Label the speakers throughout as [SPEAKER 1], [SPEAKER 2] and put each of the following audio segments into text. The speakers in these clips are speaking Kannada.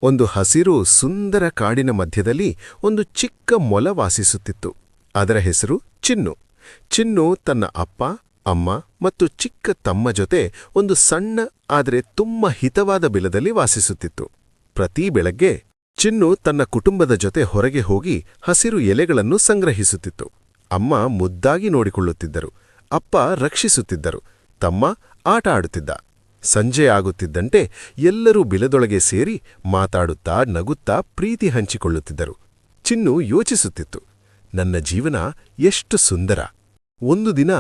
[SPEAKER 1] ಒಂದು ಹಸಿರು ಸುಂದರ ಕಾಡಿನ ಮಧ್ಯದಲ್ಲಿ ಒಂದು ಚಿಕ್ಕ ಮೊಲ ವಾಸಿಸುತ್ತಿತ್ತು. ಅದರ ಹೆಸರು ಚಿನ್ನು. ಚಿನ್ನು ತನ್ನ ಅಪ್ಪ, ಅಮ್ಮ ಮತ್ತು ಚಿಕ್ಕ ತಮ್ಮ ಜೊತೆ ಒಂದು ಸಣ್ಣ ಆದರೆ ತುಂಬ ಹಿತವಾದ ಬಿಲದಲ್ಲಿ ವಾಸಿಸುತ್ತಿತ್ತು. ಪ್ರತಿ ಬೆಳಗ್ಗೆ ಚಿನ್ನು ತನ್ನ ಕುಟುಂಬದ ಜೊತೆ ಹೊರಗೆ ಹೋಗಿ ಹಸಿರು ಎಲೆಗಳನ್ನು ಸಂಗ್ರಹಿಸುತ್ತಿತ್ತು. ಅಮ್ಮ ಮುದ್ದಾಗಿ ನೋಡಿಕೊಳ್ಳುತ್ತಿದ್ದರು, ಅಪ್ಪ ರಕ್ಷಿಸುತ್ತಿದ್ದರು, ತಮ್ಮ ಆಟ ಆಡುತ್ತಿದ್ದ. ಸಂಜೆ ಆಗುತ್ತಿದ್ದಂತೆ ಎಲ್ಲರೂ ಬಿಲದೊಳಗೆ ಸೇರಿ ಮಾತಾಡುತ್ತಾ ನಗುತ್ತಾ ಪ್ರೀತಿ ಹಂಚಿಕೊಳ್ಳುತ್ತಿದ್ದರು. ಚಿನ್ನು ಯೋಚಿಸುತ್ತಿತ್ತು, ನನ್ನ ಜೀವನ ಎಷ್ಟು ಸುಂದರ. ಒಂದು ದಿನ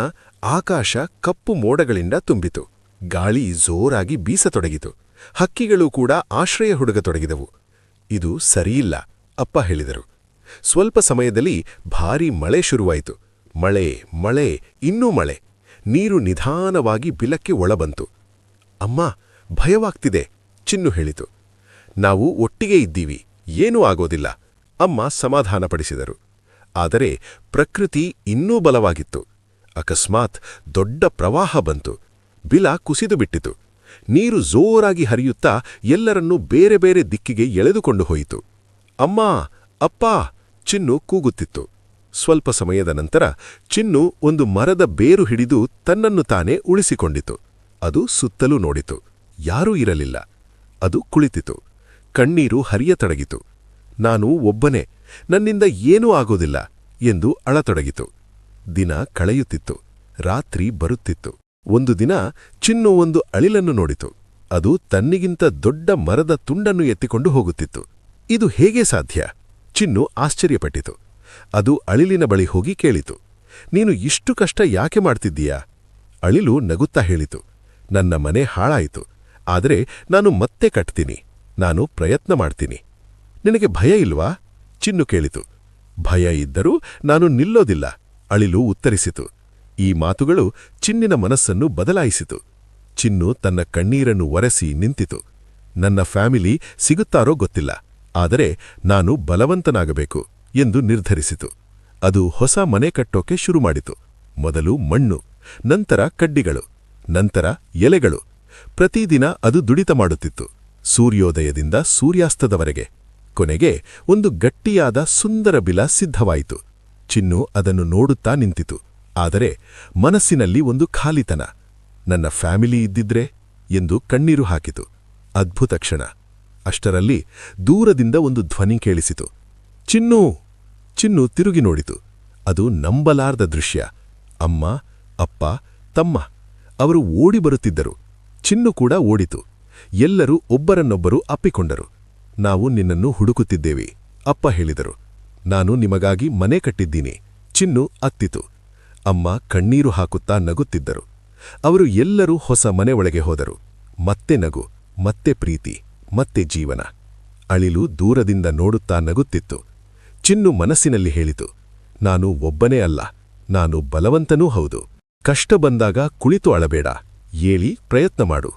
[SPEAKER 1] ಆಕಾಶ ಕಪ್ಪು ಮೋಡಗಳಿಂದ ತುಂಬಿತು. ಗಾಳಿ ಜೋರಾಗಿ ಬೀಸತೊಡಗಿತು. ಹಕ್ಕಿಗಳು ಕೂಡ ಆಶ್ರಯ ಹುಡುಗತೊಡಗಿದವು. ಇದು ಸರಿಯಿಲ್ಲ, ಅಪ್ಪ ಹೇಳಿದರು. ಸ್ವಲ್ಪ ಸಮಯದಲ್ಲಿ ಭಾರೀ ಮಳೆ ಶುರುವಾಯಿತು. ಮಳೆ ಮಳೆ ಇನ್ನೂ ಮಳೆ. ನೀರು ನಿಧಾನವಾಗಿ ಬಿಲಕ್ಕೆ ಒಳಬಂತು. ಅಮ್ಮ, ಭಯವಾಗ್ತಿದೆ, ಚಿನ್ನು ಹೇಳಿತು. ನಾವು ಒಟ್ಟಿಗೆ ಇದ್ದೀವಿ, ಏನೂ ಆಗೋದಿಲ್ಲ, ಅಮ್ಮ ಸಮಾಧಾನಪಡಿಸಿದರು. ಆದರೆ ಪ್ರಕೃತಿ ಇನ್ನೂ ಬಲವಾಗಿತ್ತು. ಅಕಸ್ಮಾತ್ ದೊಡ್ಡ ಪ್ರವಾಹ ಬಂತು. ಬಿಲ ಕುಸಿದು ಬಿಟ್ಟಿತು. ನೀರು ಜೋರಾಗಿ ಹರಿಯುತ್ತಾ ಎಲ್ಲರನ್ನೂ ಬೇರೆ ಬೇರೆ ದಿಕ್ಕಿಗೆ ಎಳೆದುಕೊಂಡು ಹೋಯಿತು. ಅಮ್ಮ, ಅಪ್ಪ, ಚಿನ್ನು ಕೂಗುತ್ತಿತ್ತು. ಸ್ವಲ್ಪ ಸಮಯದ ನಂತರ ಚಿನ್ನು ಒಂದು ಮರದ ಬೇರು ಹಿಡಿದು ತನ್ನನ್ನು ತಾನೇ ಉಳಿಸಿಕೊಂಡಿತು. ಅದು ಸುತ್ತಲೂ ನೋಡಿತು. ಯಾರೂ ಇರಲಿಲ್ಲ. ಅದು ಕುಳಿತಿತು. ಕಣ್ಣೀರು ಹರಿಯತೊಡಗಿತು. ನಾನು ಒಬ್ಬನೇ, ನನ್ನಿಂದ ಏನೂ ಆಗೋದಿಲ್ಲ ಎಂದು ಅಳತೊಡಗಿತು. ದಿನ ಕಳೆಯುತ್ತಿತ್ತು. ರಾತ್ರಿ ಬರುತ್ತಿತ್ತು. ಒಂದು ದಿನ ಚಿನ್ನು ಒಂದು ಅಳಿಲನ್ನು ನೋಡಿತು. ಅದು ತನ್ನಿಗಿಂತ ದೊಡ್ಡ ಮರದ ತುಂಡನ್ನು ಎತ್ತಿಕೊಂಡು ಹೋಗುತ್ತಿತ್ತು. ಇದು ಹೇಗೆ ಸಾಧ್ಯ? ಚಿನ್ನು ಆಶ್ಚರ್ಯಪಟ್ಟಿತು. ಅದು ಅಳಿಲಿನ ಬಳಿ ಹೋಗಿ ಕೇಳಿತು, ನೀನು ಇಷ್ಟು ಕಷ್ಟ ಯಾಕೆ ಮಾಡ್ತಿದ್ದೀಯಾ? ಅಳಿಲು ನಗುತ್ತಾ ಹೇಳಿತು, ನನ್ನ ಮನೆ ಹಾಳಾಯಿತು, ಆದರೆ ನಾನು ಮತ್ತೆ ಕಟ್ತೀನಿ, ನಾನು ಪ್ರಯತ್ನ ಮಾಡ್ತೀನಿ. ನಿನಗೆ ಭಯ ಇಲ್ವಾ? ಚಿನ್ನು ಕೇಳಿತು. ಭಯ ಇದ್ದರೂ ನಾನು ನಿಲ್ಲೋದಿಲ್ಲ, ಅಳಿಲು ಉತ್ತರಿಸಿತು. ಈ ಮಾತುಗಳು ಚಿನ್ನಿನ ಮನಸ್ಸನ್ನು ಬದಲಾಯಿಸಿತು. ಚಿನ್ನು ತನ್ನ ಕಣ್ಣೀರನ್ನು ಒರೆಸಿ ನಿಂತಿತು. ನನ್ನ ಫ್ಯಾಮಿಲಿ ಸಿಗುತ್ತಾರೋ ಗೊತ್ತಿಲ್ಲ, ಆದರೆ ನಾನು ಬಲವಂತನಾಗಬೇಕು ಎಂದು ನಿರ್ಧರಿಸಿತು. ಅದು ಹೊಸ ಮನೆ ಕಟ್ಟೋಕೆ ಶುರುಮಾಡಿತು. ಮೊದಲು ಮಣ್ಣು, ನಂತರ ಕಡ್ಡಿಗಳು, ನಂತರ ಎಲೆಗಳು. ಪ್ರತಿದಿನ ಅದು ದುಡಿತ ಮಾಡುತ್ತಿತ್ತು, ಸೂರ್ಯೋದಯದಿಂದ ಸೂರ್ಯಾಸ್ತದವರೆಗೆ. ಕೊನೆಗೆ ಒಂದು ಗಟ್ಟಿಯಾದ ಸುಂದರ ಬಿಲ ಸಿದ್ಧವಾಯಿತು. ಚಿನ್ನು ಅದನ್ನು ನೋಡುತ್ತಾ ನಿಂತಿತು. ಆದರೆ ಮನಸ್ಸಿನಲ್ಲಿ ಒಂದು ಖಾಲಿತನ. ನನ್ನ ಫ್ಯಾಮಿಲಿ ಇದ್ದಿದ್ರೆ ಎಂದು ಕಣ್ಣೀರು ಹಾಕಿತು. ಅದ್ಭುತ ಕ್ಷಣ. ಅಷ್ಟರಲ್ಲಿ ದೂರದಿಂದ ಒಂದು ಧ್ವನಿ ಕೇಳಿಸಿತು, ಚಿನ್ನು. ಚಿನ್ನು ತಿರುಗಿ ನೋಡಿತು. ಅದು ನಂಬಲಾರ್ದ ದೃಶ್ಯ. ಅಮ್ಮ, ಅಪ್ಪ, ತಮ್ಮ ಅವರು ಓಡಿ ಬರುತ್ತಿದ್ದರು. ಚಿನ್ನು ಕೂಡ ಓಡಿತು. ಎಲ್ಲರೂ ಒಬ್ಬರನ್ನೊಬ್ಬರು ಅಪ್ಪಿಕೊಂಡರು. ನಾವು ನಿನ್ನನ್ನು ಹುಡುಕುತ್ತಿದ್ದೇವೆ, ಅಪ್ಪ ಹೇಳಿದರು. ನಾನು ನಿಮಗಾಗಿ ಮನೆ ಕಟ್ಟಿದ್ದೀನಿ, ಚಿನ್ನು ಅತ್ತಿತು. ಅಮ್ಮ ಕಣ್ಣೀರು ಹಾಕುತ್ತಾ ನಗುತ್ತಿದ್ದರು. ಅವರು ಎಲ್ಲರೂ ಹೊಸ ಮನೆ ಒಳಗೆ ಹೋದರು. ಮತ್ತೆ ನಗು, ಮತ್ತೆ ಪ್ರೀತಿ, ಮತ್ತೆ ಜೀವನ. ಅಳಿಲು ದೂರದಿಂದ ನೋಡುತ್ತಾ ನಗುತ್ತಿತ್ತು. ಚಿನ್ನು ಮನಸ್ಸಿನಲ್ಲಿ ಹೇಳಿತು, ನಾನು ಒಬ್ಬನೇ ಅಲ್ಲ, ನಾನು ಬಲವಂತನೂ ಹೌದು. ಕಷ್ಟ ಬಂದಾಗ ಕುಳಿತು ಅಳಬೇಡ, ಏಳಿ ಪ್ರಯತ್ನ ಮಾಡು.